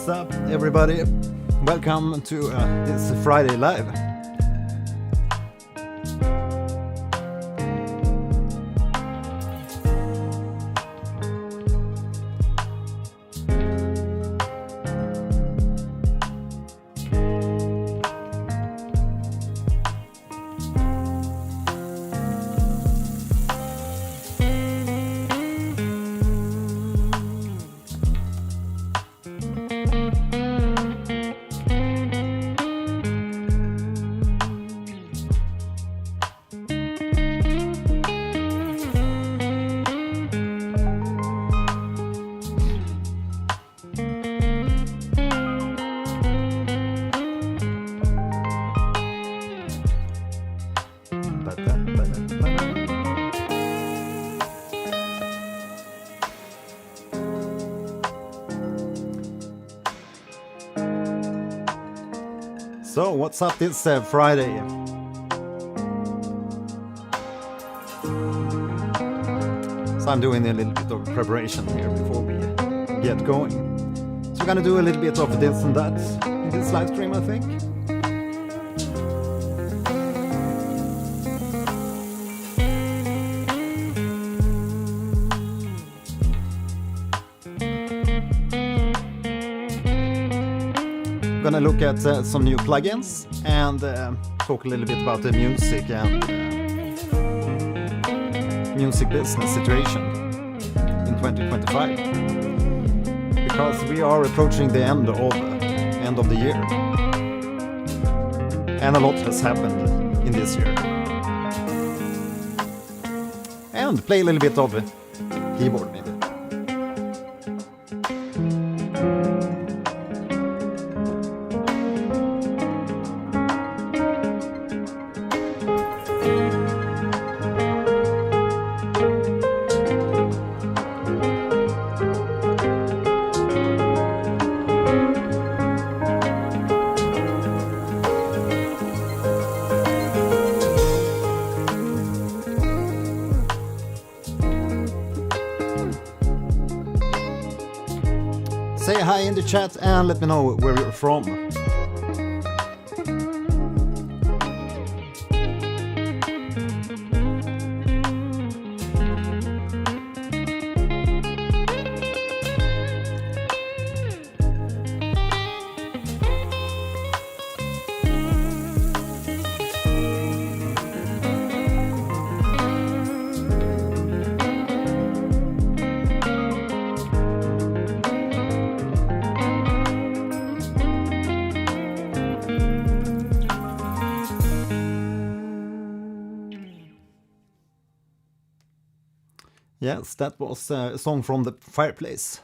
What's up, everybody? Welcome to this Friday Live. So, what's up this Friday? So I'm doing a little bit of preparation here before we get going. So we're gonna do a little bit of this and that in this live stream, I think. Gonna look at some new plugins and talk a little bit about the music and music business situation in 2025, because we are approaching the end of the year, and a lot has happened in this year. And play a little bit of keyboard maybe. Say hi in the chat and let me know where you're from. Yes, that was a song from the Fireplace.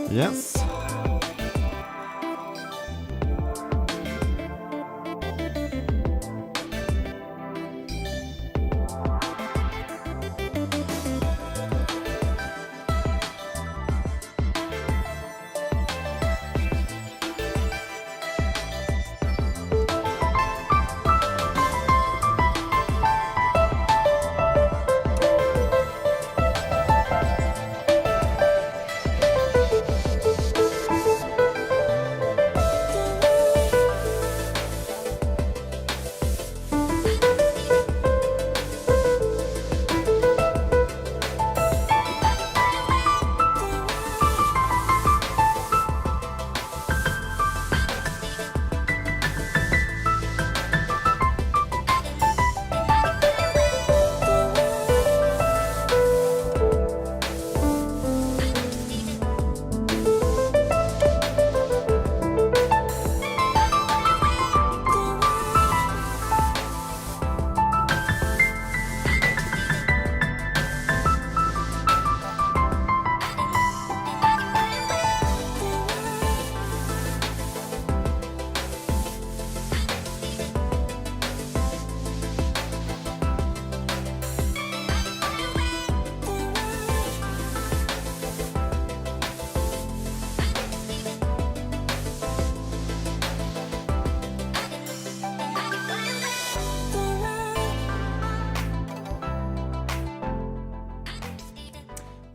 Yes.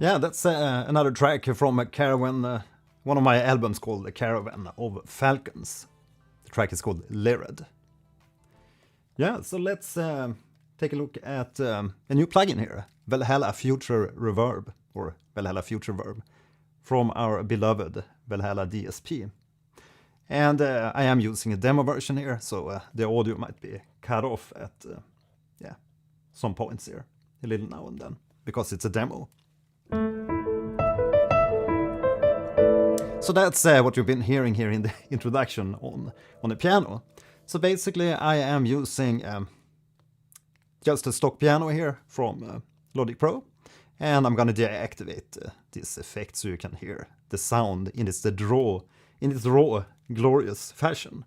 Yeah, that's another track from a Caravan, one of my albums called The Caravan of Falcons. The track is called Lyrid. Yeah, so let's take a look at a new plugin here, Valhalla Future Reverb, or Valhalla Future Verb, from our beloved Valhalla DSP. And I am using a demo version here, so the audio might be cut off at some points here, a little now and then, because it's a demo. So that's what you've been hearing here in the introduction on the piano. So basically I am using just a stock piano here from Logic Pro, and I'm gonna deactivate this effect so you can hear the sound in its raw, glorious fashion.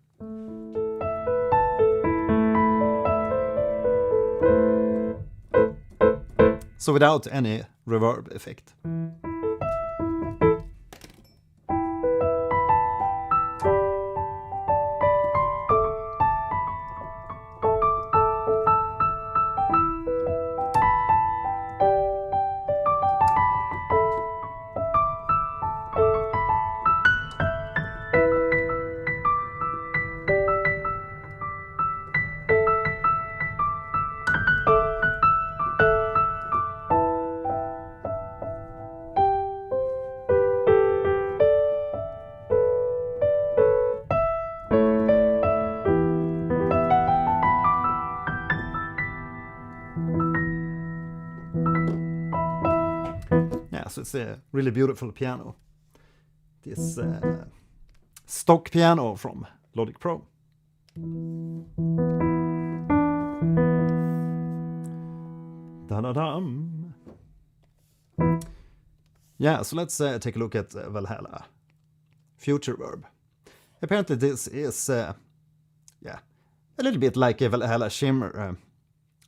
So without any reverb effect. So it's a really beautiful piano. This stock piano from Logic Pro. Da-da-dum. Yeah, so let's take a look at Valhalla Future Verb. Apparently this is a little bit like a Valhalla Shimmer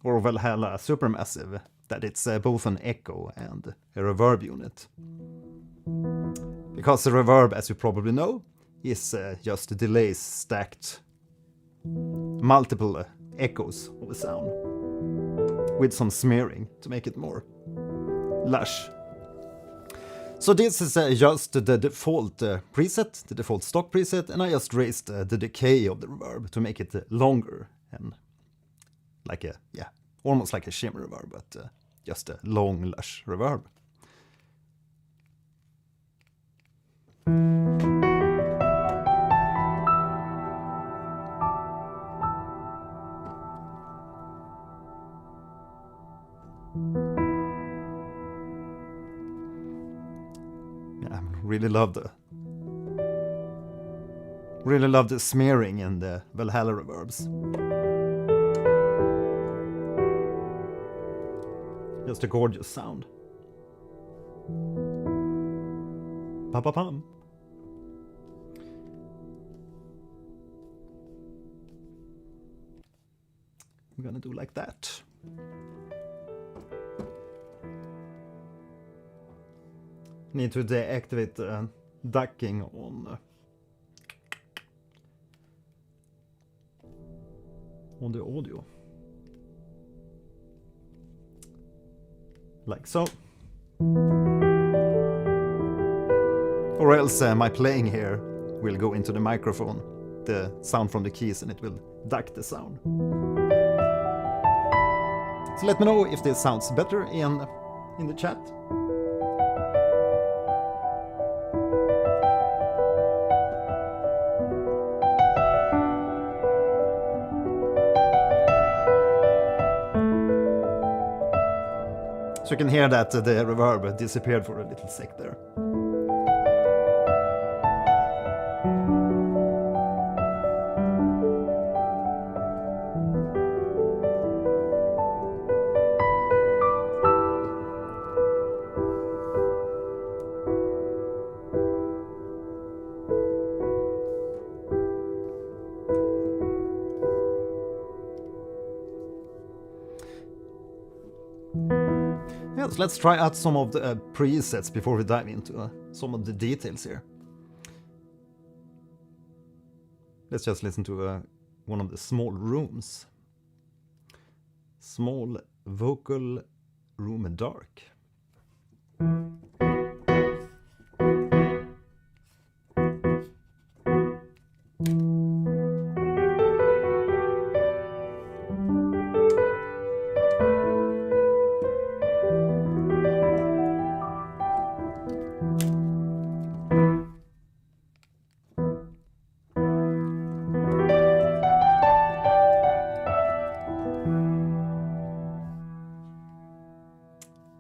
or Valhalla Supermassive, that it's both an echo and a reverb unit. Because the reverb, as you probably know, is just delays stacked multiple echoes of a sound with some smearing to make it more lush. So this is just the default preset, the default stock preset, and I just raised the decay of the reverb to make it longer and like a, almost like a shimmer reverb, but just a long, lush reverb. Yeah, I really love the smearing in the Valhalla reverbs. Just a gorgeous sound. Pa-pa-pam. I'm gonna do like that. Need to deactivate ducking on the audio. Like so. Or else my playing here will go into the microphone, the sound from the keys, and it will duck the sound. So let me know if this sounds better in the chat. So you can hear that the reverb disappeared for a little sec there. Yes, let's try out some of the presets before we dive into some of the details here. Let's just listen to one of the small rooms. Small vocal room dark.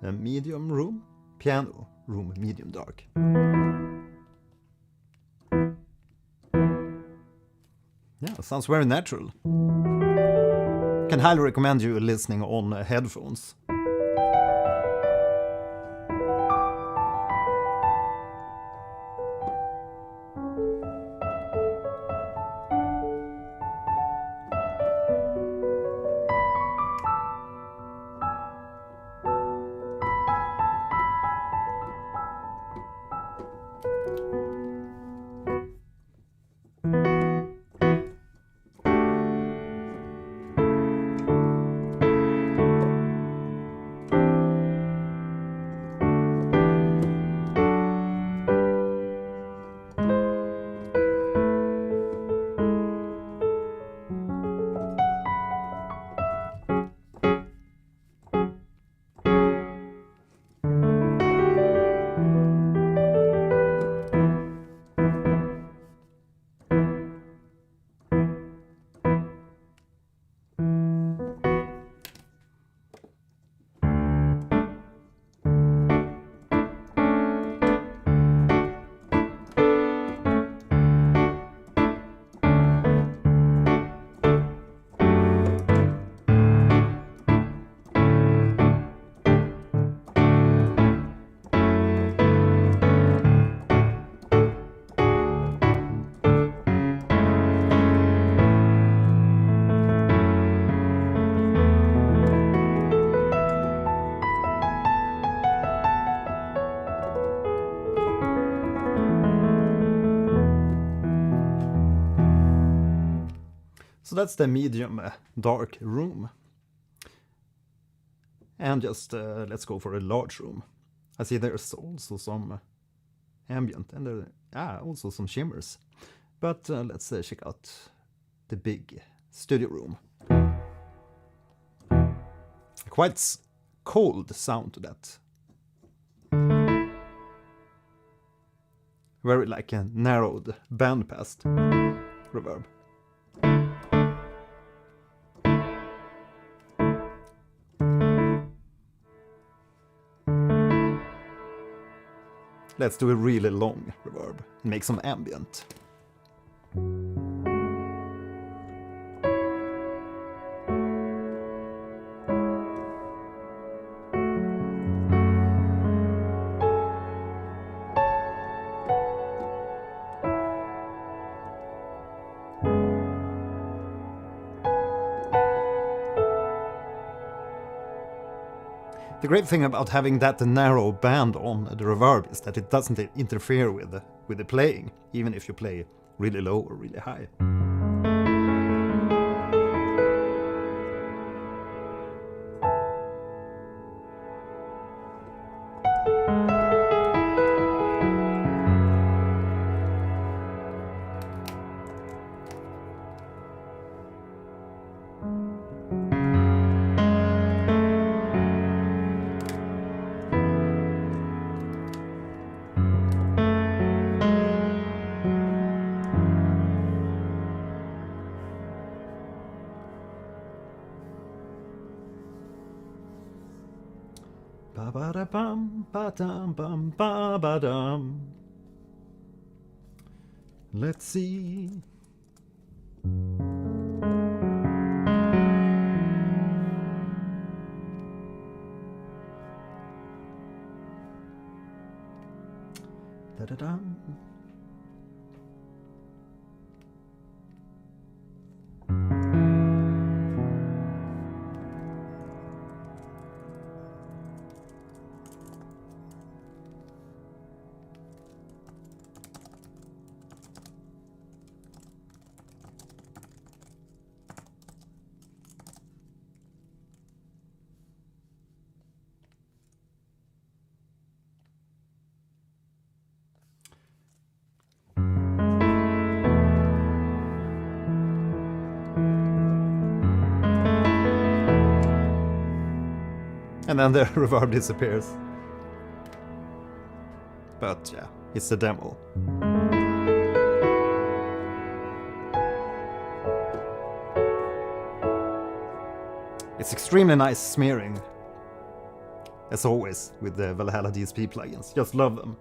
A medium room, piano room, medium dark. Yeah, sounds very natural. Can highly recommend you listening on headphones. So that's the medium dark room. And just let's go for a large room. I see there's also some ambient and there also some shimmers. But let's check out the big studio room. Quite cold sound to that. Very like a narrowed bandpass reverb. Let's do a really long reverb and make some ambient. The great thing about having that narrow band on the reverb is that it doesn't interfere with the playing, even if you play really low or really high. Ba-ba-da-bum, ba-dum, bum, ba-ba-dum. Let's see. Da-da-dum. And then the reverb disappears. But yeah, it's a demo. It's extremely nice smearing. As always with the Valhalla DSP plugins. Just love them.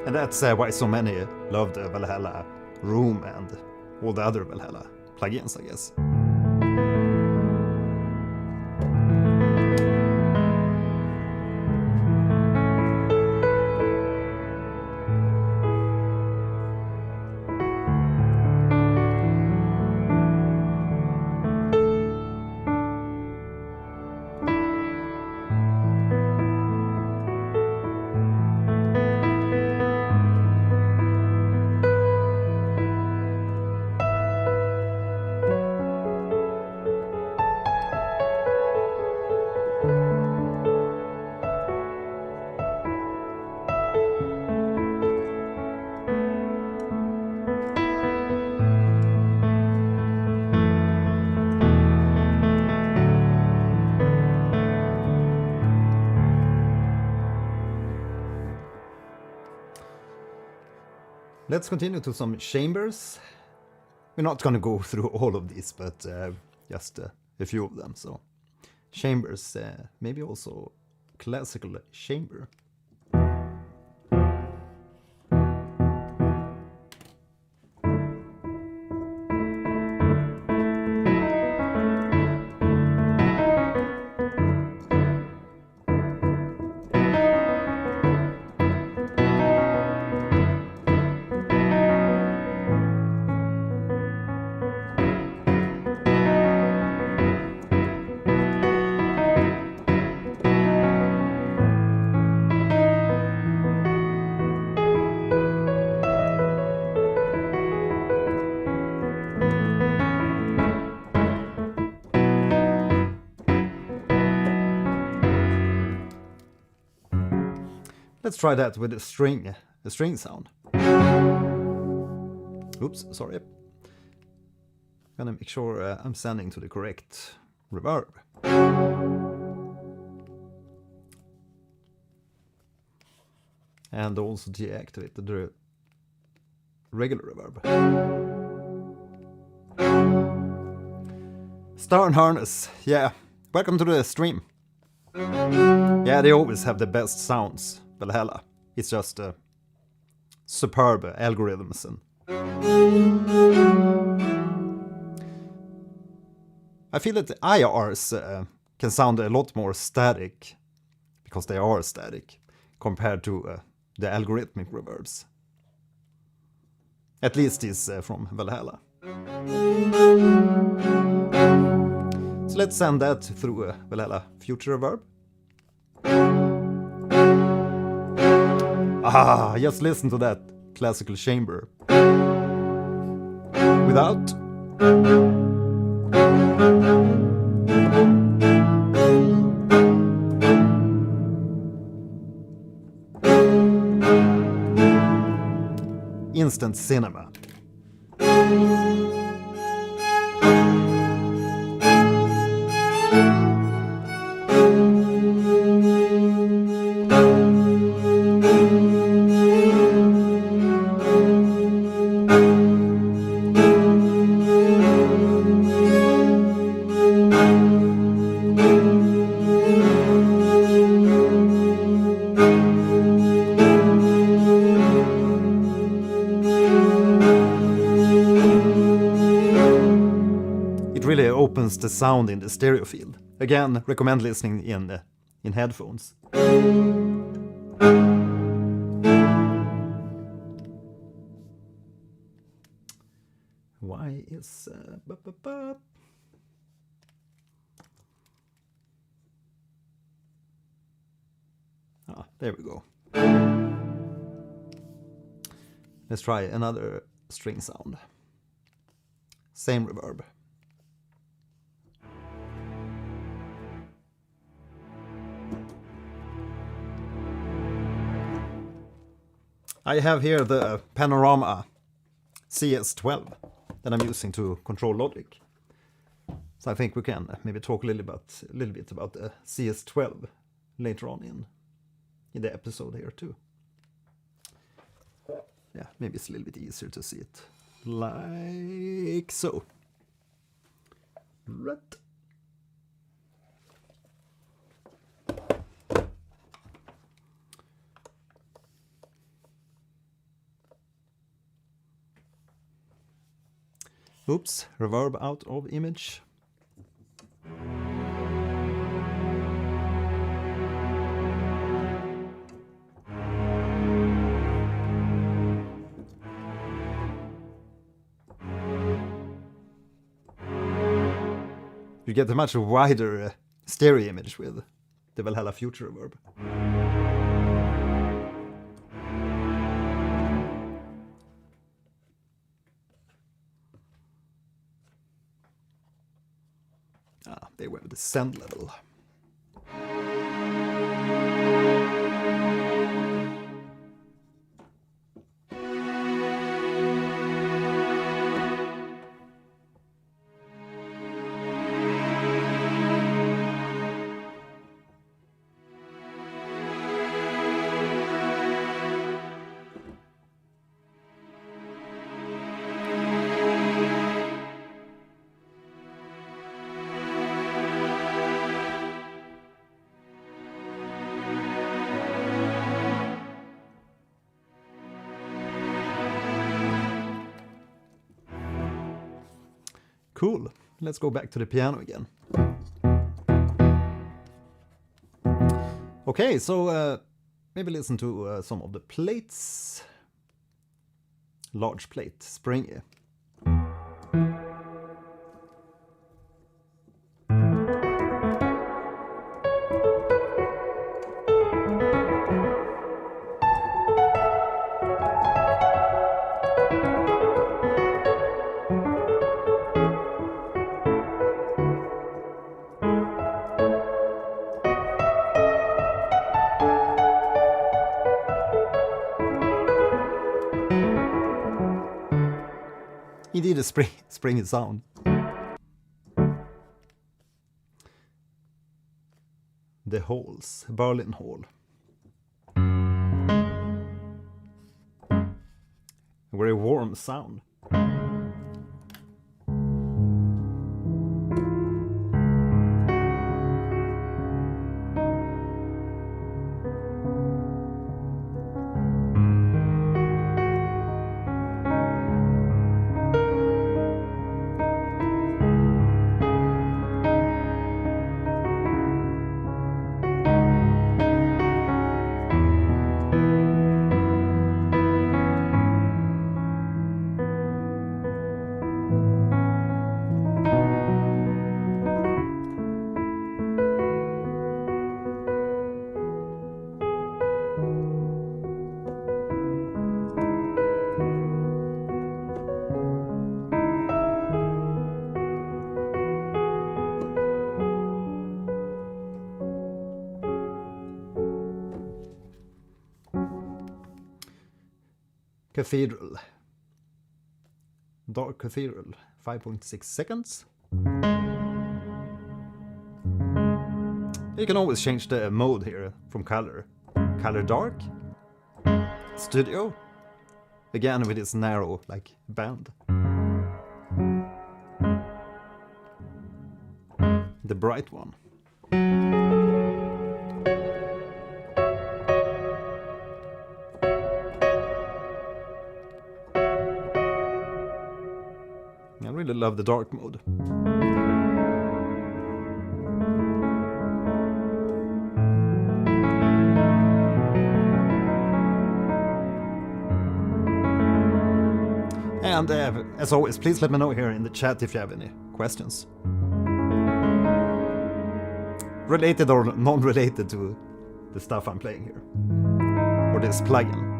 And that's why so many love the Valhalla Room and all the other Valhalla plugins, I guess. Let's continue to some chambers. We're not going to go through all of these, but just a few of them. So chambers, maybe also classical chamber. Let's try that with a string sound. Oops, sorry. Gonna make sure I'm sending to the correct reverb. And also deactivate the regular reverb. Stern Harness, yeah. Welcome to the stream. Yeah, they always have the best sounds. Valhalla. It's just superb algorithms and I feel that the IRs can sound a lot more static because they are static compared to the algorithmic reverbs. At least is from Valhalla. So let's send that through Valhalla Future Reverb. Ah, just listen to that classical chamber. Without. Instant cinema. Opens the sound in the stereo field. Again, recommend listening in headphones. Why is there we go. Let's try another string sound. Same reverb. I have here the Panorama CS12 that I'm using to control Logic. So I think we can maybe talk a little bit about the CS12 later on in the episode here too. Yeah, maybe it's a little bit easier to see it like so. Right. Oops, reverb out of image. You get a much wider stereo image with the Valhalla Future Reverb. There we have the send level. Cool. Let's go back to the piano again. Okay, so maybe listen to some of the plates. Large plate, springy. Indeed, a springy sound. The Halls, Berlin Hall. A very warm sound. Cathedral. Dark Cathedral, 5.6 seconds. You can always change the mode here from color. Color dark. Studio. Again with its narrow like band. The bright one. I really love the dark mode. And as always, please let me know here in the chat if you have any questions. Related or non-related to the stuff I'm playing here. Or this plugin.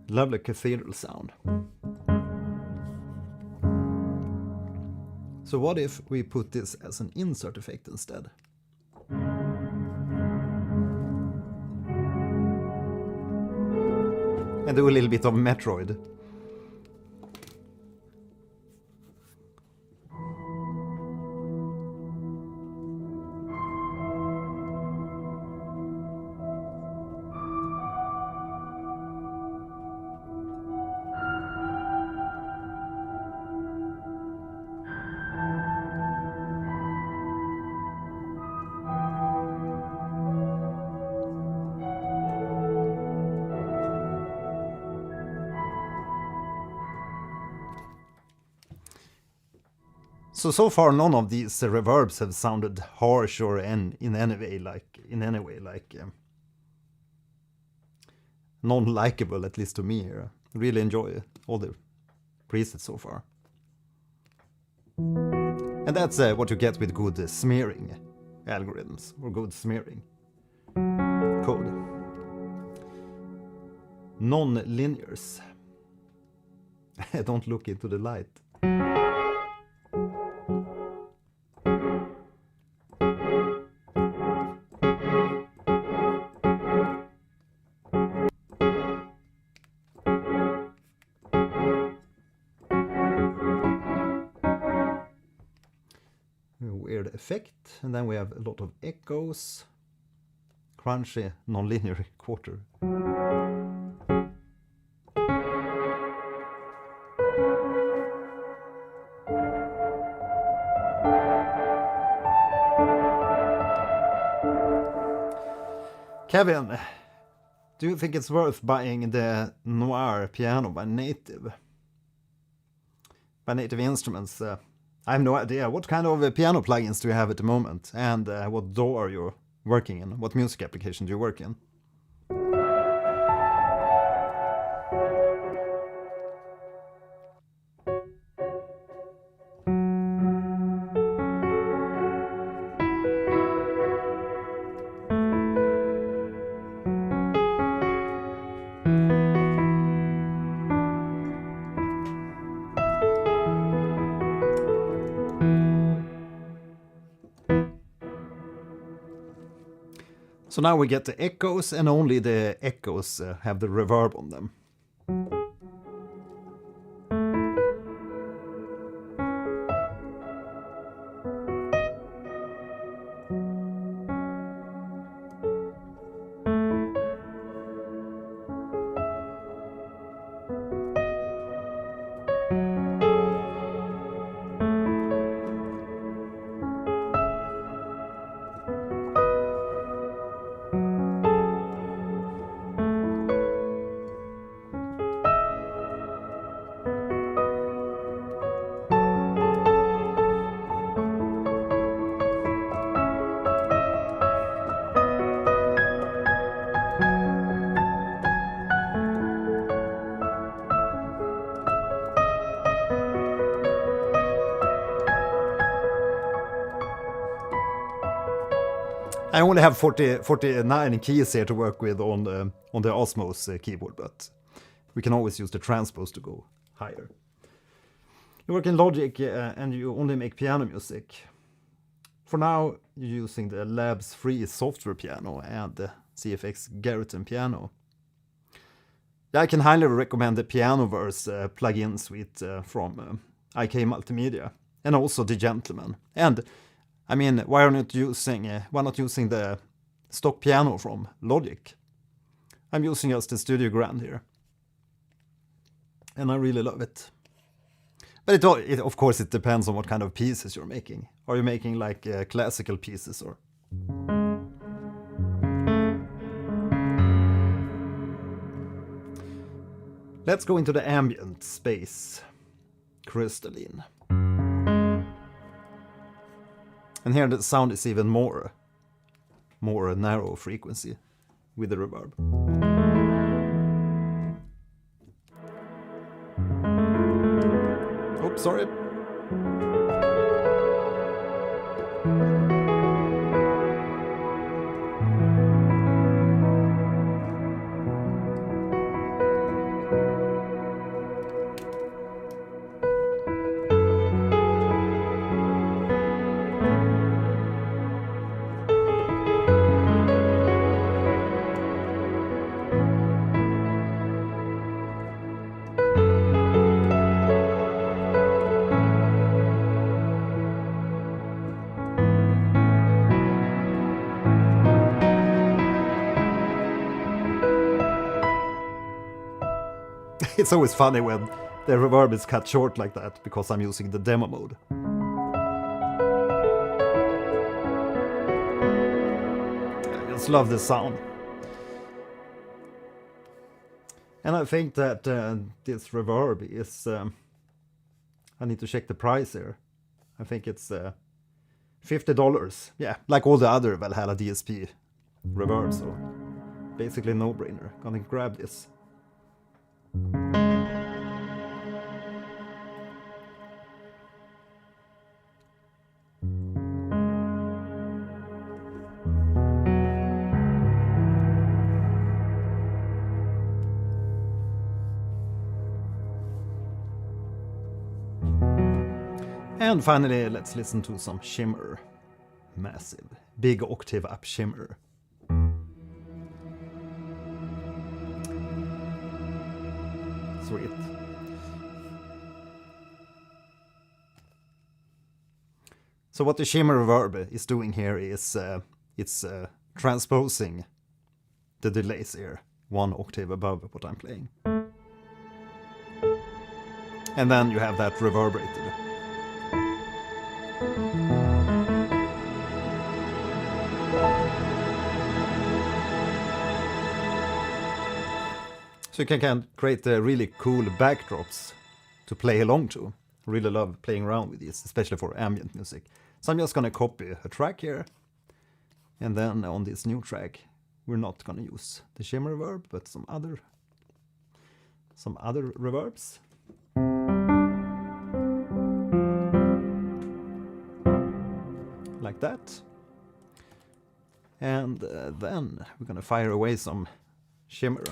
Lovely cathedral sound. So what if we put this as an insert effect instead? And do a little bit of Metroid. So far, none of these reverbs have sounded harsh or in any way like non-likable, at least to me here. I really enjoy all the presets so far. And that's what you get with good smearing algorithms or good smearing code. Non-linears. Don't look into the light. Weird effect, and then we have a lot of echoes, crunchy non-linear quarter. Kevin, do you think it's worth buying the Noir piano by Native? By Native Instruments? I have no idea. What kind of piano plugins do you have at the moment? And what DAW are you working in? What music application do you work in? So now we get the echoes, and only the echoes have the reverb on them. I only have 49 keys here to work with on the Osmos keyboard, but we can always use the transpose to go higher. You work in Logic and you only make piano music. For now, you're using the Labs Free software piano and the CFX Garrison piano. Yeah, I can highly recommend the Pianoverse plugin suite from IK Multimedia, and also the Gentleman. And I mean, why not using the stock piano from Logic? I'm using just the Studio Grand here, and I really love it. But it of course it depends on what kind of pieces you're making. Are you making like classical pieces or? Let's go into the ambient space, crystalline. And here the sound is even more narrow frequency with the reverb. Oops, sorry. It's always funny when the reverb is cut short like that, because I'm using the demo mode. I just love the sound. And I think that this reverb is... I need to check the price here. I think it's $50. Yeah, like all the other Valhalla DSP reverbs, so basically no-brainer. Gonna grab this. And finally, let's listen to some shimmer. Massive, big octave up shimmer. Sweet. So what the shimmer reverb is doing here is it's transposing the delays here one octave above what I'm playing. And then you have that reverberated. So you can create really cool backdrops to play along to. I really love playing around with these, especially for ambient music. So I'm just gonna copy a track here. And then on this new track, we're not gonna use the shimmer reverb, but some other reverbs. Like that. And then we're gonna fire away some shimmer.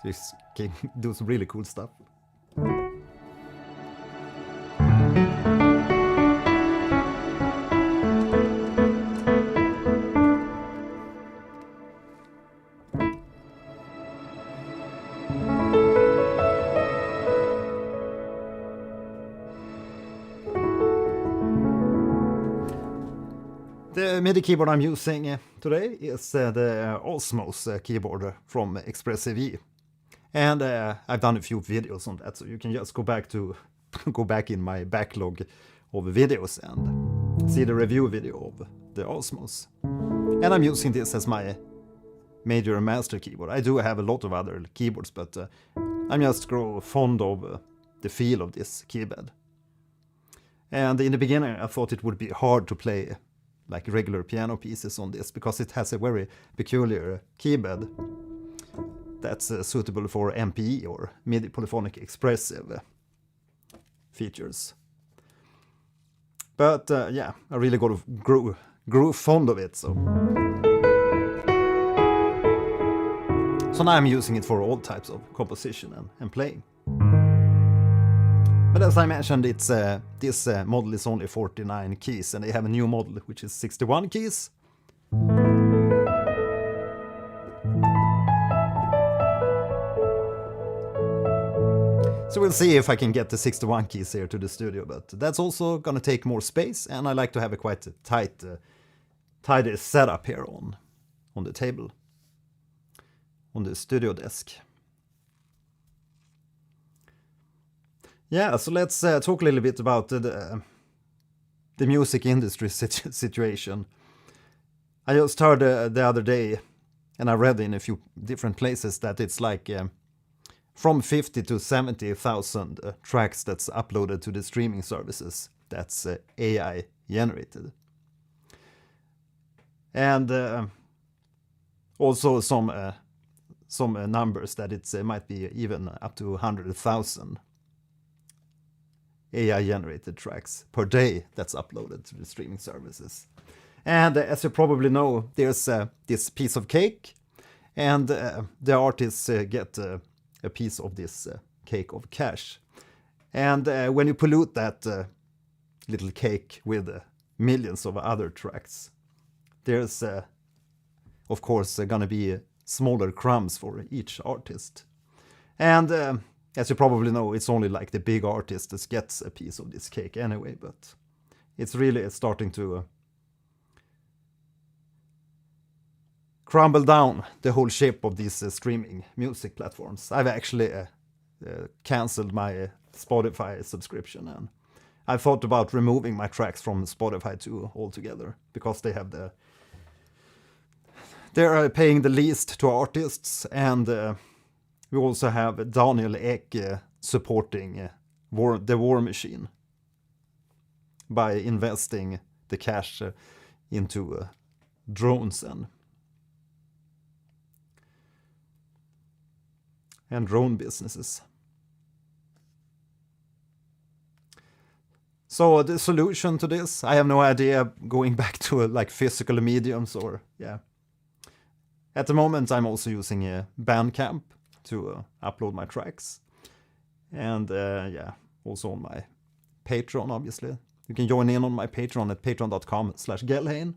This can do some really cool stuff. The MIDI keyboard I'm using today is the Osmos keyboard from Expressive E. And I've done a few videos on that, so you can just go back in my backlog of videos and see the review video of the Osmos. And I'm using this as my major and master keyboard. I do have a lot of other keyboards, but I'm just grow fond of the feel of this keypad. And in the beginning I thought it would be hard to play like regular piano pieces on this, because it has a very peculiar keypad that's suitable for MPE or MIDI polyphonic expressive features. But yeah, I really grew fond of it. So now I'm using it for all types of composition and playing. But as I mentioned, it's this model is only 49 keys, and they have a new model which is 61 keys. So we'll see if I can get the 61 keys here to the studio, but that's also gonna take more space, and I like to have a quite tidy setup here on the table, on the studio desk. Yeah, so let's talk a little bit about the music industry situation. I just heard the other day, and I read in a few different places, that it's like from 50 to 70,000 tracks that's uploaded to the streaming services that's AI generated. And also some numbers that it might be even up to 100,000 AI generated tracks per day that's uploaded to the streaming services. And as you probably know, there's this piece of cake, and the artists get a piece of this cake of cash. And when you pollute that little cake with millions of other tracks, there's of course gonna be smaller crumbs for each artist. And as you probably know, it's only like the big artist that gets a piece of this cake anyway, but it's really starting to crumble down the whole ship of these streaming music platforms. I've actually cancelled my Spotify subscription, and I've thought about removing my tracks from Spotify too altogether, because they're paying the least to artists, and we also have Daniel Ek supporting the war machine by investing the cash into drones and drone businesses. So the solution to this, I have no idea, going back to like physical mediums or, yeah. At the moment I'm also using a Bandcamp to upload my tracks. And yeah, also on my Patreon, obviously. You can join in on my Patreon at patreon.com/Gelheim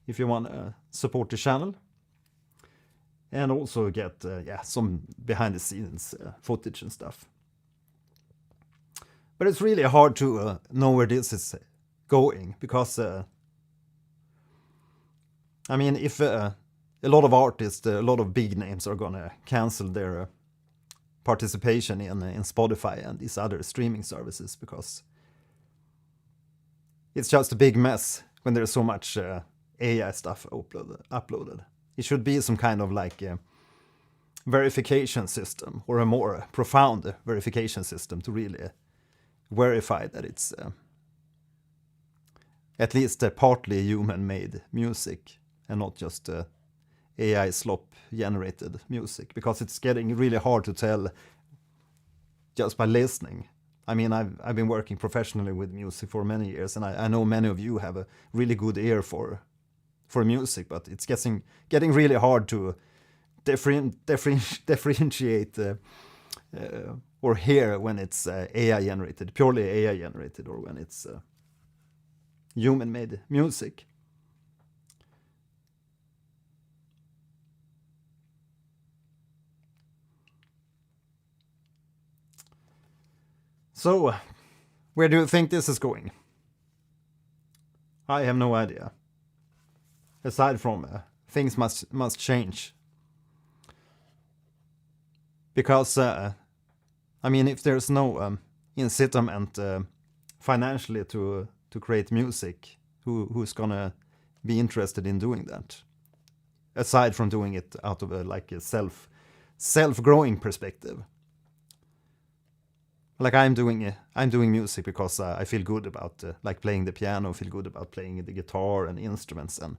if you want to support the channel. And also get yeah, some behind the scenes footage and stuff. But it's really hard to know where this is going, because I mean, if a lot of artists, a lot of big names are gonna cancel their participation in Spotify and these other streaming services, because it's just a big mess when there's so much AI stuff uploaded. It should be some kind of like verification system, or a more profound verification system, to really verify that it's at least partly human-made music and not just AI slop-generated music, because it's getting really hard to tell just by listening. I mean, I've been working professionally with music for many years, and I know many of you have a really good ear for music, but it's getting really hard to differentiate or hear when it's AI generated, purely AI generated, or when it's human-made music. So, where do you think this is going? I have no idea. Aside from things must change. Because, I mean, if there's no incitament financially to create music, who's gonna be interested in doing that? aside from doing it out of a self-growing perspective. Like I'm doing music because I feel good about like playing the piano, feel good about playing the guitar and instruments and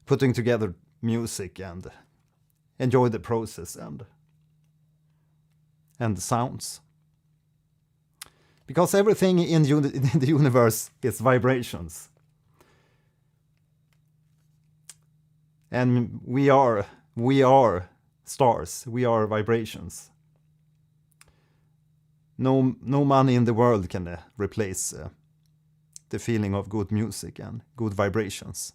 putting together music and enjoy the process and the sounds. Because everything in the universe is vibrations. And we are stars, we are vibrations. No money in the world can replace the feeling of good music and good vibrations.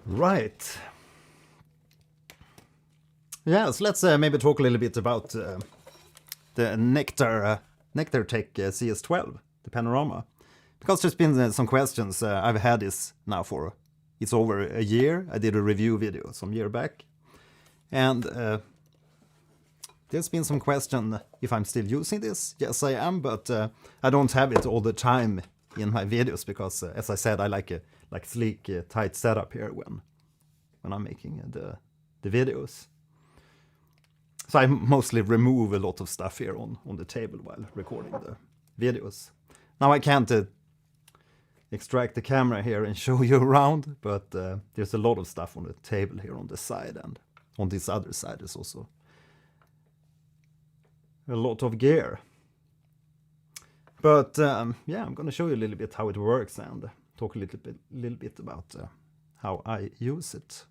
Right. Yes, let's maybe talk a little bit about the Nectar Tech CS12, the panorama. Because there's been some questions. I've had this now for, it's over a year. I did a review video some year back. And there's been some question if I'm still using this. Yes, I am, but I don't have it all the time in my videos because, as I said, I like a sleek, tight setup here when I'm making the videos. So I mostly remove a lot of stuff here on the table while recording the videos. Now I can't extract the camera here and show you around, but there's a lot of stuff on the table here on the side, and on this other side is also a lot of gear. But yeah, I'm going to show you a little bit how it works and talk a little bit about how I use it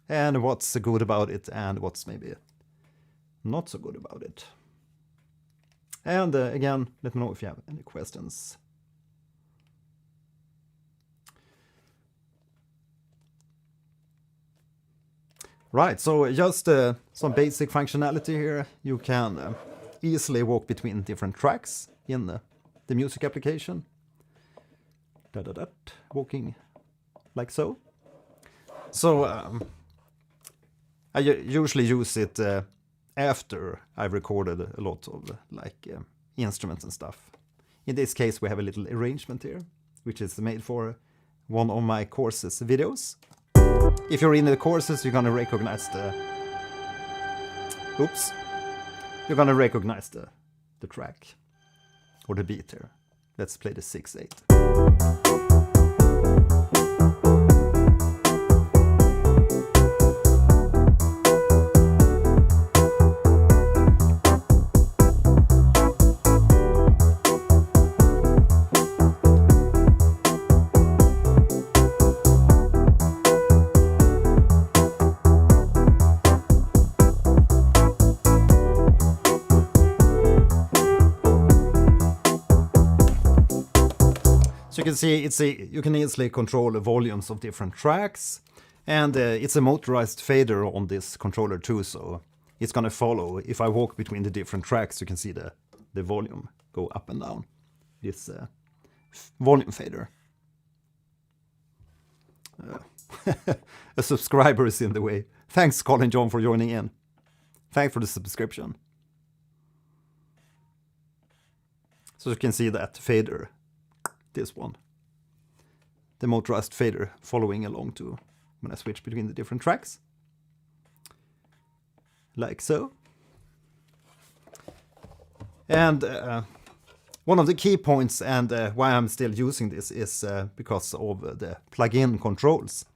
and what's good about it and what's maybe not so good about it. And again, let me know if you have any questions. Right, so just some basic functionality here. You can easily walk between different tracks in the music application. Walking like so. So I usually use it after I've recorded a lot of instruments and stuff. In this case, we have a little arrangement here, which is made for one of my courses videos. If you're in the courses, you're gonna recognize the... Oops. You're gonna recognize the track or the beat here. Let's play the 6/8. So you can see you can easily control the volumes of different tracks, and it's a motorized fader on this controller too, so it's gonna follow. If I walk between the different tracks, you can see the volume go up and down. This volume fader. A subscriber is in the way. Thanks, Colin John, for joining in. Thanks for the subscription. So you can see that fader. This one, the motorized fader following along to when I switch between the different tracks, like so. And one of the key points, and why I'm still using this, is because of the plug-in controls.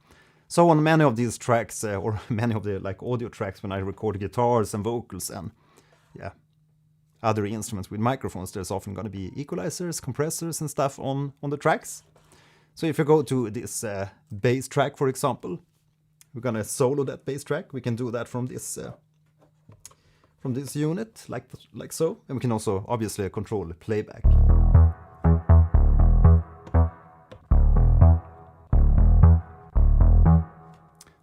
So on many of these tracks, or many of the like audio tracks, when I record guitars and vocals and other instruments with microphones, there's often going to be equalizers, compressors and stuff on the tracks. So if you go to this bass track, for example, we're going to solo that bass track. We can do that from this unit, like so. And we can also obviously control the playback.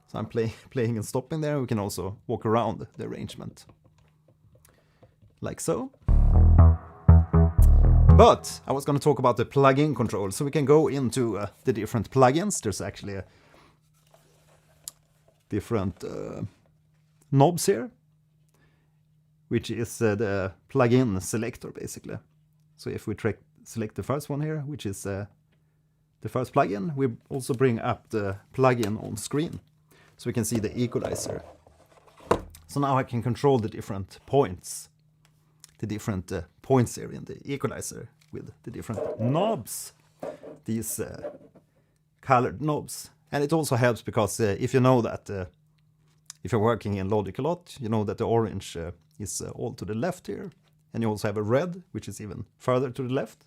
So I'm playing and stopping there. We can also walk around the arrangement. Like so. But I was going to talk about the plug-in control, so we can go into the different plugins. There's actually different knobs here, which is the plug-in selector basically. So if we select the first one here, which is the first plugin, we also bring up the plugin on screen, so we can see the equalizer. So now I can control the different points. The different points here in the equalizer with the different knobs, these colored knobs. And it also helps because if you know that if you're working in Logic a lot, you know that the orange is all to the left here, and you also have a red, which is even further to the left.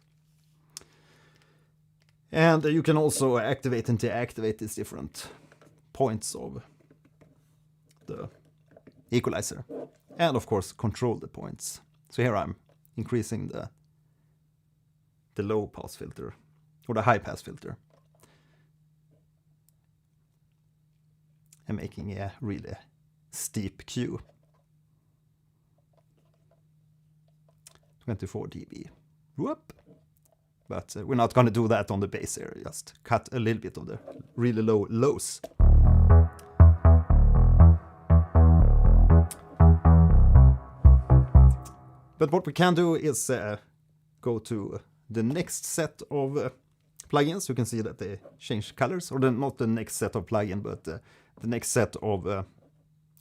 And you can also activate and deactivate these different points of the equalizer, and of course control the points. So here I'm increasing the low pass filter, or the high pass filter, and making a really steep cue. 24 dB. Whoop! But we're not going to do that on the bass here, just cut a little bit of the really low lows. But what we can do is go to the next set of plugins. You can see that they change colors, or not the next set of plugins, but the next set of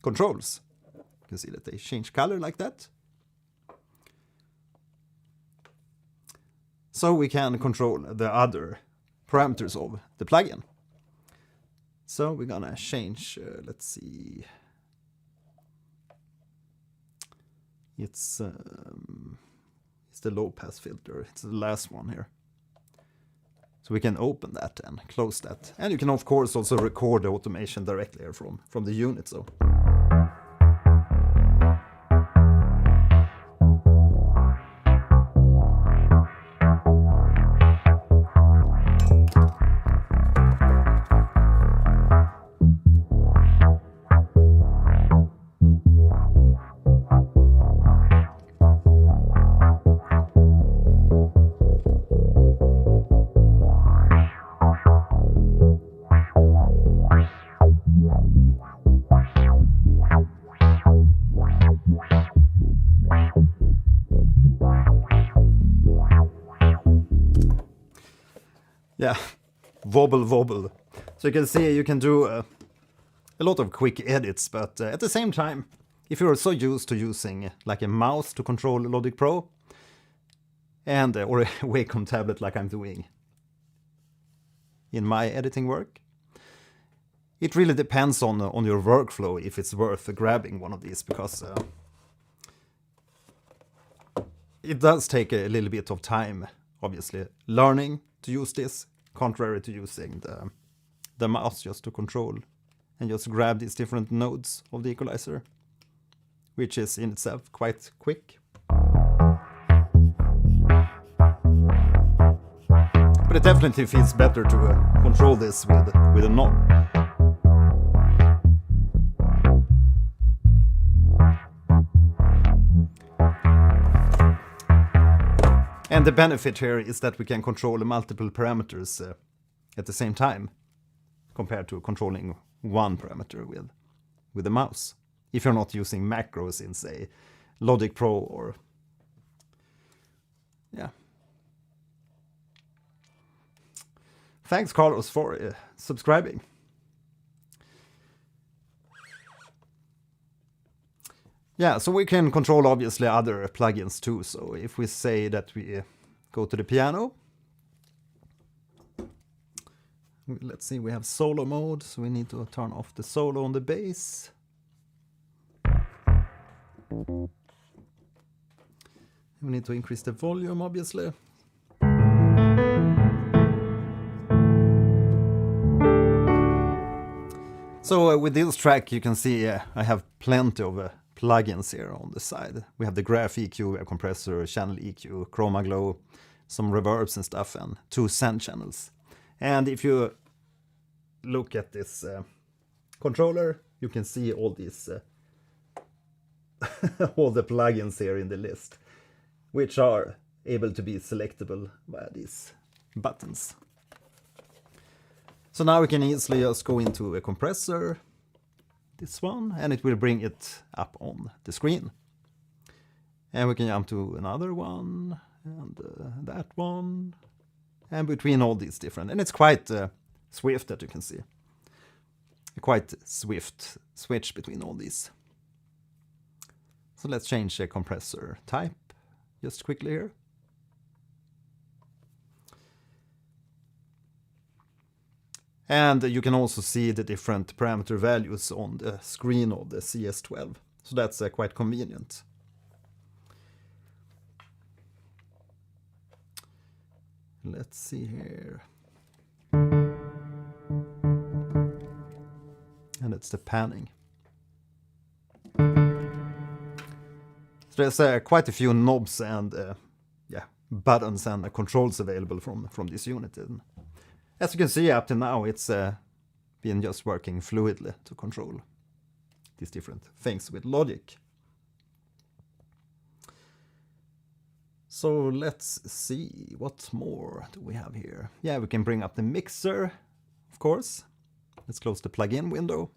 controls. You can see that they change color like that. So we can control the other parameters of the plugin. So we're gonna change, let's see. It's the low pass filter. It's the last one here. So we can open that and close that. And you can of course also record the automation directly here from the unit. So. Yeah, wobble wobble. So you can see you can do a lot of quick edits, but at the same time, if you're so used to using like a mouse to control Logic Pro, and or a Wacom tablet like I'm doing in my editing work, it really depends on your workflow if it's worth grabbing one of these, because it does take a little bit of time, obviously, learning to use this, contrary to using the mouse just to control and just grab these different nodes of the equalizer, which is in itself quite quick. But it definitely feels better to control this with a knob. And the benefit here is that we can control multiple parameters at the same time, compared to controlling one parameter with the mouse. If you're not using macros in, say, Logic Pro or... yeah. Thanks, Carlos, for subscribing. Yeah, so we can control, obviously, other plugins too. So if we say that we go to the piano, let's see, we have solo mode, so we need to turn off the solo on the bass. We need to increase the volume, obviously. So with this track, you can see I have plenty of plugins here on the side. We have the Graph EQ, we have compressor, channel EQ, Chroma Glow, some reverbs and stuff, and 2 send channels. And if you look at this controller, you can see all these all the plugins here in the list, which are able to be selectable via these buttons. So now we can easily just go into a compressor, this one, and it will bring it up on the screen. And we can jump to another one, and that one, and between all these different, and it's quite swift, that you can see. A quite swift switch between all these. So let's change the compressor type just quickly here. And you can also see the different parameter values on the screen of the CS12. So that's quite convenient. Let's see here. And it's the panning. So there's quite a few knobs and buttons and controls available from this unit. And as you can see, up to now, it's been just working fluidly to control these different things with Logic. So let's see, what more do we have here? Yeah, we can bring up the mixer, of course. Let's close the plugin window.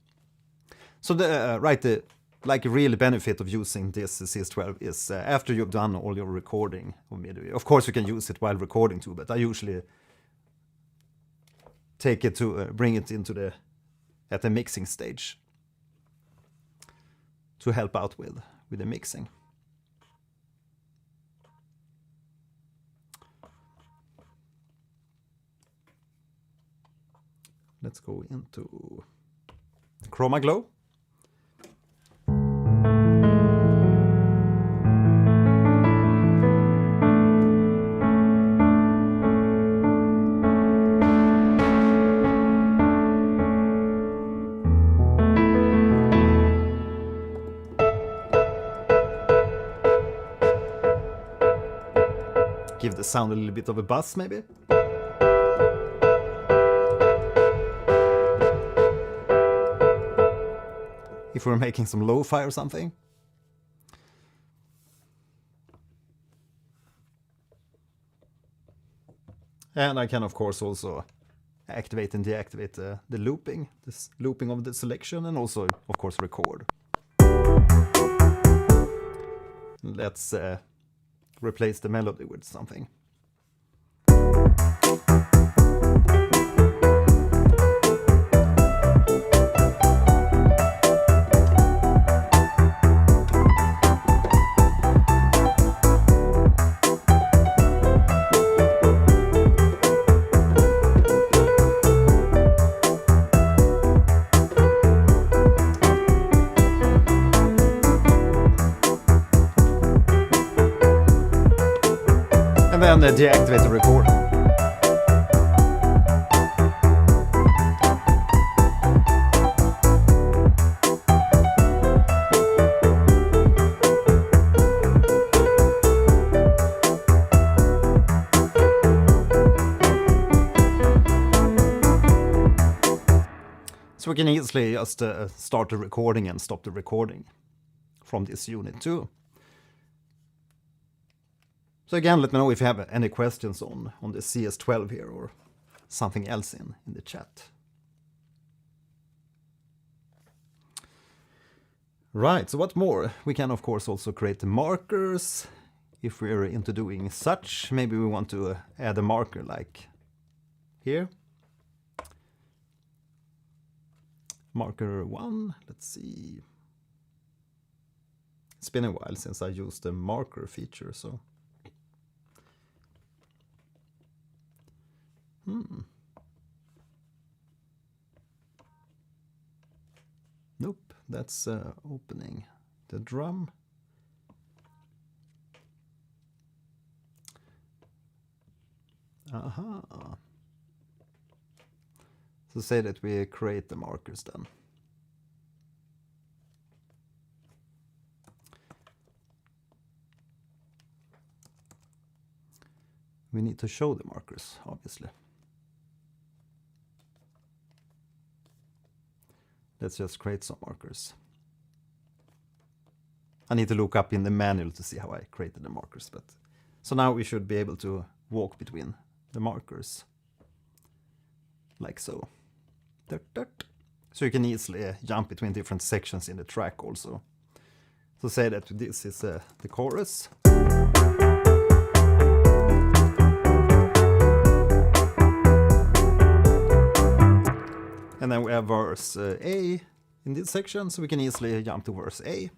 So the like a real benefit of using this CS12 is after you've done all your recording of MIDI. Of course, you can use it while recording too, but I usually take it to bring it into at the mixing stage to help out with the mixing. Let's go into Chroma Glow. Give the sound a little bit of a buzz, maybe. If we're making some lo-fi or something. And I can, of course, also activate and deactivate the looping, this looping of the selection, and also, of course, record. Let's replace the melody with something. And then deactivate the record. So we can easily just start the recording and stop the recording from this unit too. So again, let me know if you have any questions on the CS12 here or something else in the chat. Right, so what more? We can of course also create the markers if we're into doing such. Maybe we want to add a marker like here. Marker 1, let's see. It's been a while since I used the marker feature, so. Nope, that's opening the drum. Aha. So say that we create the markers then. We need to show the markers, obviously. Let's just create some markers. I need to look up in the manual to see how I created the markers, but so now we should be able to walk between the markers like so. So you can easily jump between different sections in the track also. So say that this is the chorus. And then we have verse A in this section, so we can easily jump to verse A.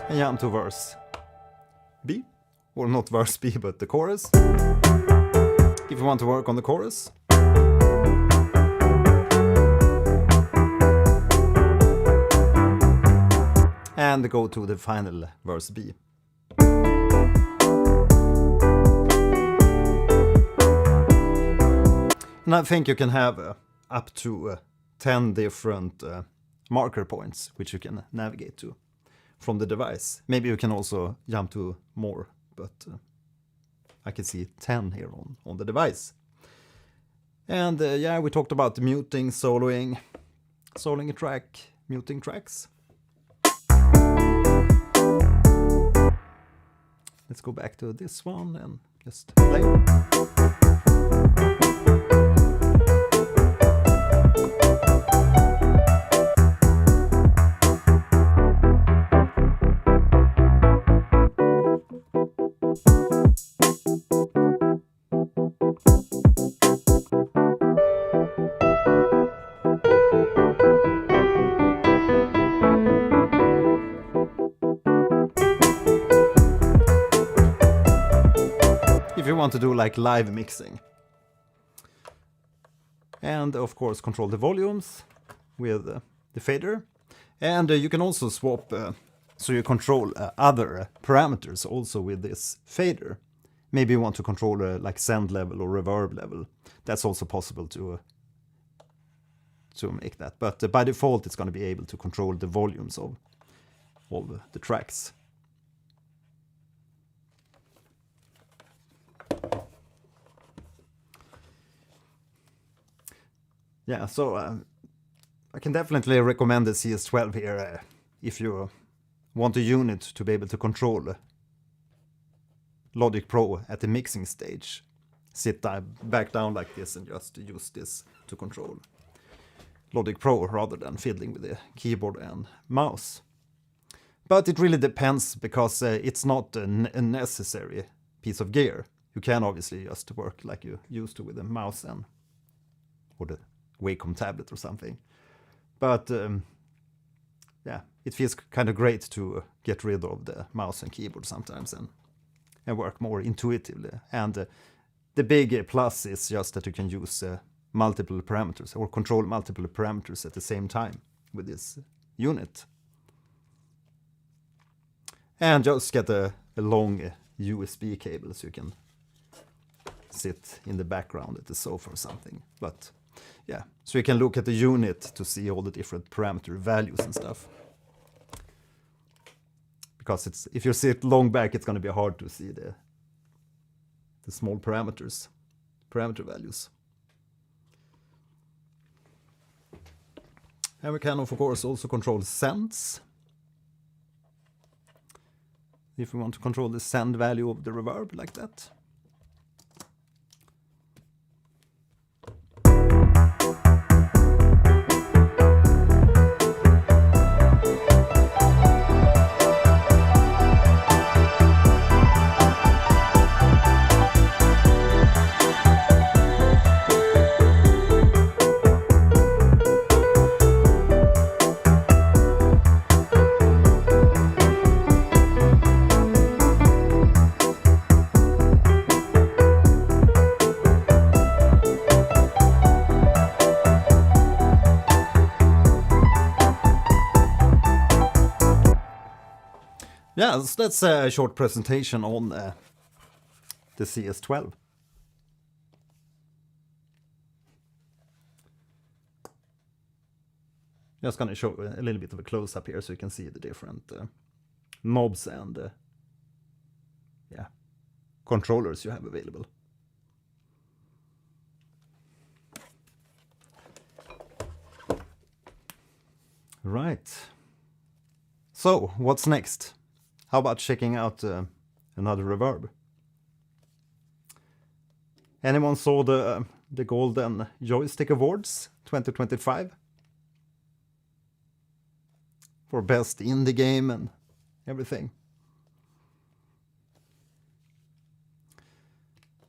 And jump to verse B. Or not verse B, but the chorus. If you want to work on the chorus. And go to the final verse B. And I think you can have up to 10 different marker points which you can navigate to from the device. Maybe you can also jump to more, but I can see 10 here on the device. And yeah, we talked about the muting, soloing a track, muting tracks. Let's go back to this one and just play. If you want to do like live mixing. And of course control the volumes with the fader. And you can also swap so you control other parameters also with this fader. Maybe you want to control like send level or reverb level. That's also possible to make that. But by default it's going to be able to control the volumes of the tracks. Yeah, so I can definitely recommend the CS12 here if you want a unit to be able to control Logic Pro at the mixing stage. Sit back down like this and just use this to control Logic Pro rather than fiddling with the keyboard and mouse. But it really depends because it's not a necessary piece of gear. You can obviously just work like you used to with a mouse or the Wacom tablet or something. But yeah, it feels kind of great to get rid of the mouse and keyboard sometimes and work more intuitively. And the big plus is just that you can use multiple parameters or control multiple parameters at the same time with this unit. And just get a long USB cable so you can sit in the background at the sofa or something. But yeah, so you can look at the unit to see all the different parameter values and stuff. Because if you sit long back, it's going to be hard to see the small parameter values. And we can, of course, also control sends. If we want to control the send value of the reverb like that. Yeah, so that's a short presentation on the CS12. Just going to show a little bit of a close-up here so you can see the different knobs and yeah, controllers you have available. Right. So, what's next? How about checking out another reverb? Anyone saw the Golden Joystick Awards 2025? For best indie game and everything.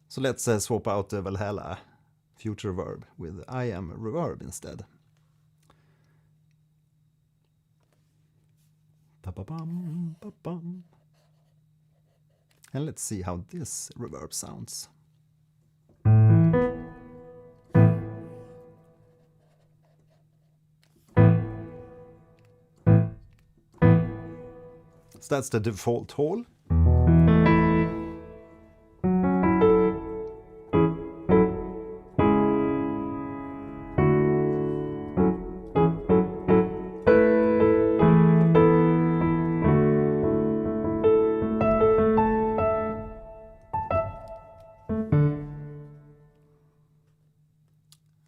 So let's swap out the Valhalla Future Reverb with iamReverb instead. And let's see how this reverb sounds. So that's the default hall.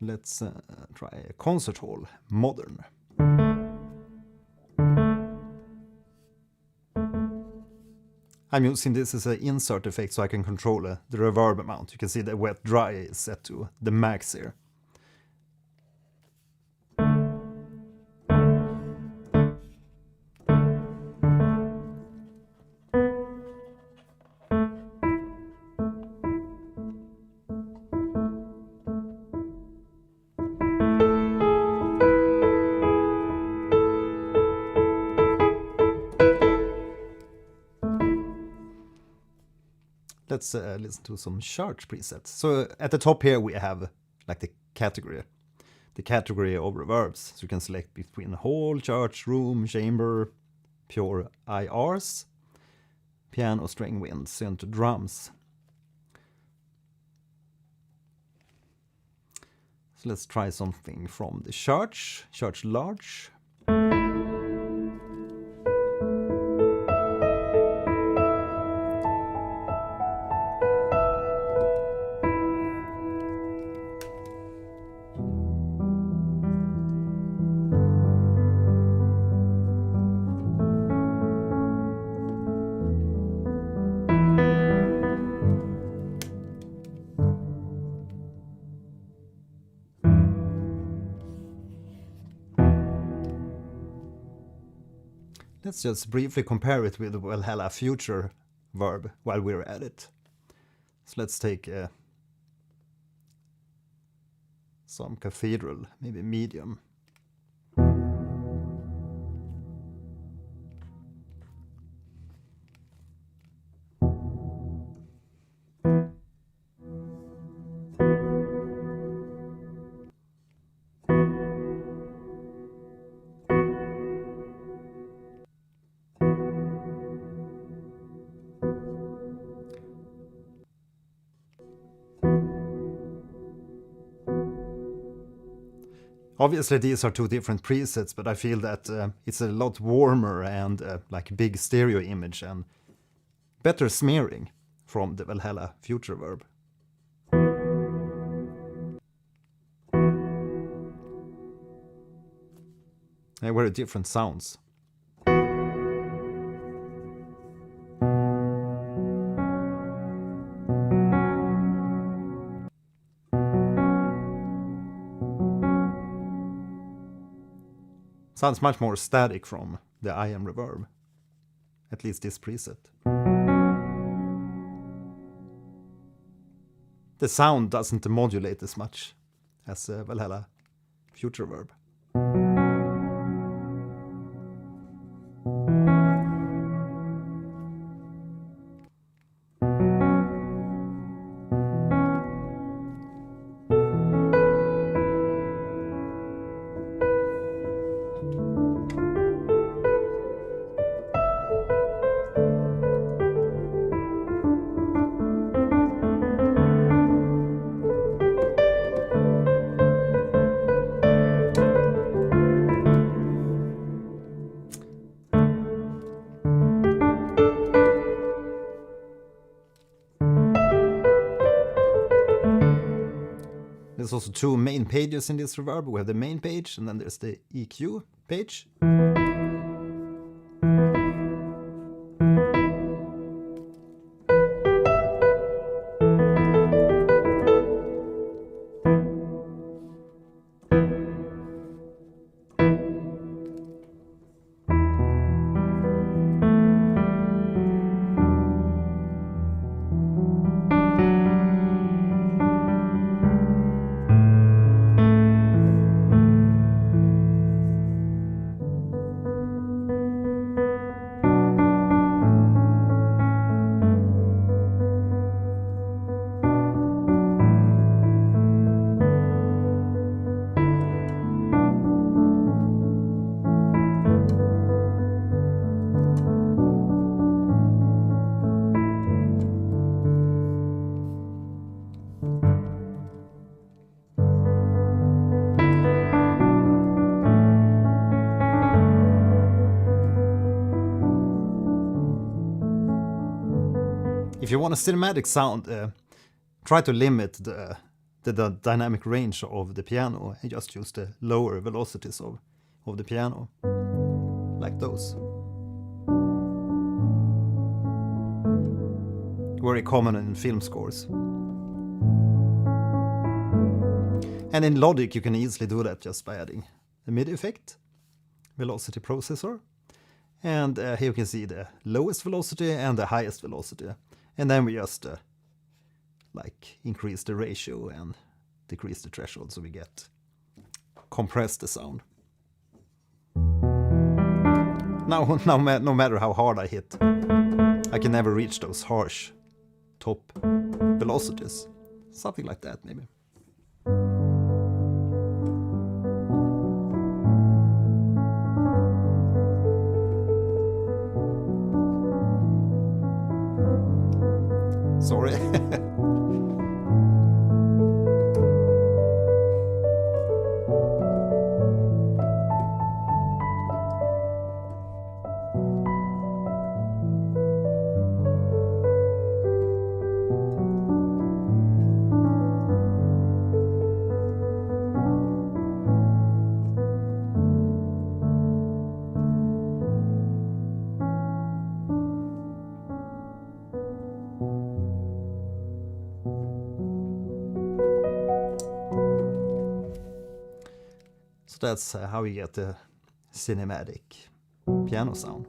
Let's try a concert hall, modern. I'm using this as an insert effect so I can control the reverb amount. You can see the wet dry is set to the max here. Let's listen to some church presets. So at the top here we have like the category of reverbs. So you can select between hall, church, room, chamber, pure IRs, piano, string, wind, synth, drums. So let's try something from the church large. Let's just briefly compare it with the Valhalla Future Verb while we're at it. So let's take some cathedral, maybe medium. Obviously these are 2 different presets, but I feel that it's a lot warmer and like big stereo image and better smearing from the Valhalla Future Reverb. They were different sounds. Sounds much more static from the iamReverb, at least this preset. The sound doesn't modulate as much as Valhalla Future Reverb. There's also 2 main pages in this reverb. We have the main page and then there's the EQ page. If you want a cinematic sound, try to limit the dynamic range of the piano and just use the lower velocities of the piano, like those. Very common in film scores. And in Logic you can easily do that just by adding the MIDI effect, velocity processor. And here you can see the lowest velocity and the highest velocity. And then we just like increase the ratio and decrease the threshold so we get compress the sound. Now, no matter how hard I hit, I can never reach those harsh top velocities. Something like that maybe. Sorry. So that's how you get the cinematic piano sound.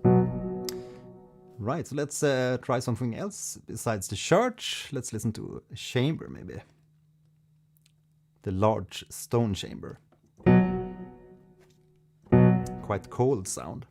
Right, so let's try something else besides the church. Let's listen to a chamber maybe. The large stone chamber. Quite cold sound.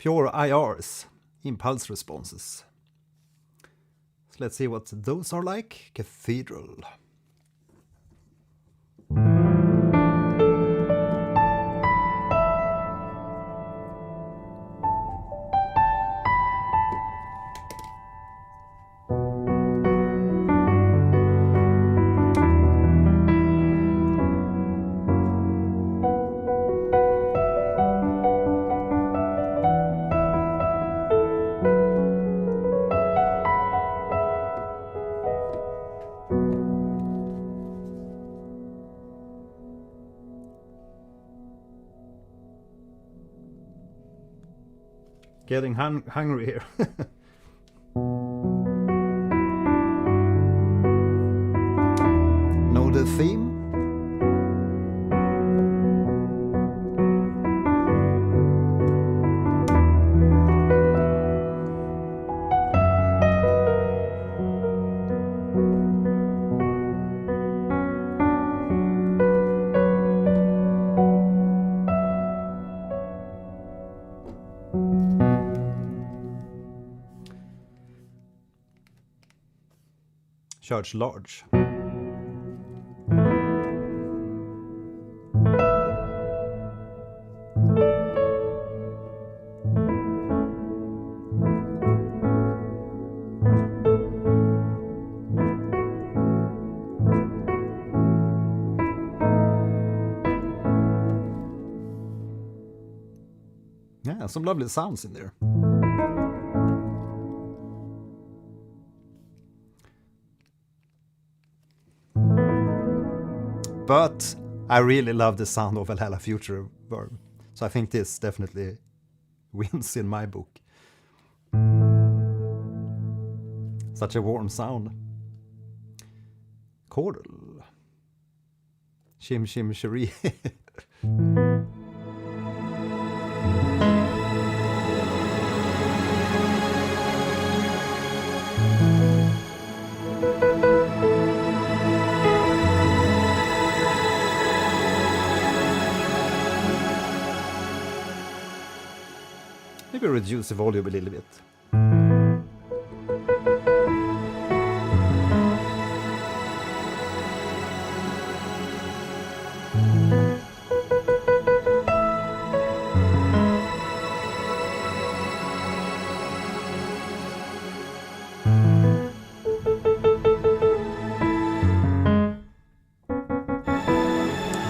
pure IRs, impulse responses. So let's see what those are like. Cathedral. Getting hungry here. Know the theme? Church large. Yeah, some lovely sounds in there. But I really love the sound of Valhalla Future Reverb. So I think this definitely wins in my book. Such a warm sound. Chordal. Chim chim cherie. Maybe reduce the volume a little bit.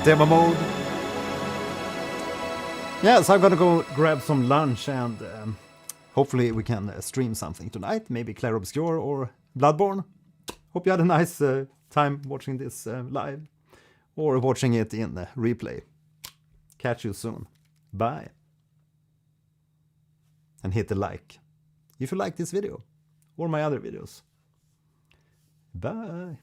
Demo mode. Yeah, so I'm gonna go grab some lunch and hopefully we can stream something tonight. Maybe Clair Obscure or Bloodborne. Hope you had a nice time watching this live or watching it in replay. Catch you soon. Bye. And hit the like if you like this video or my other videos. Bye.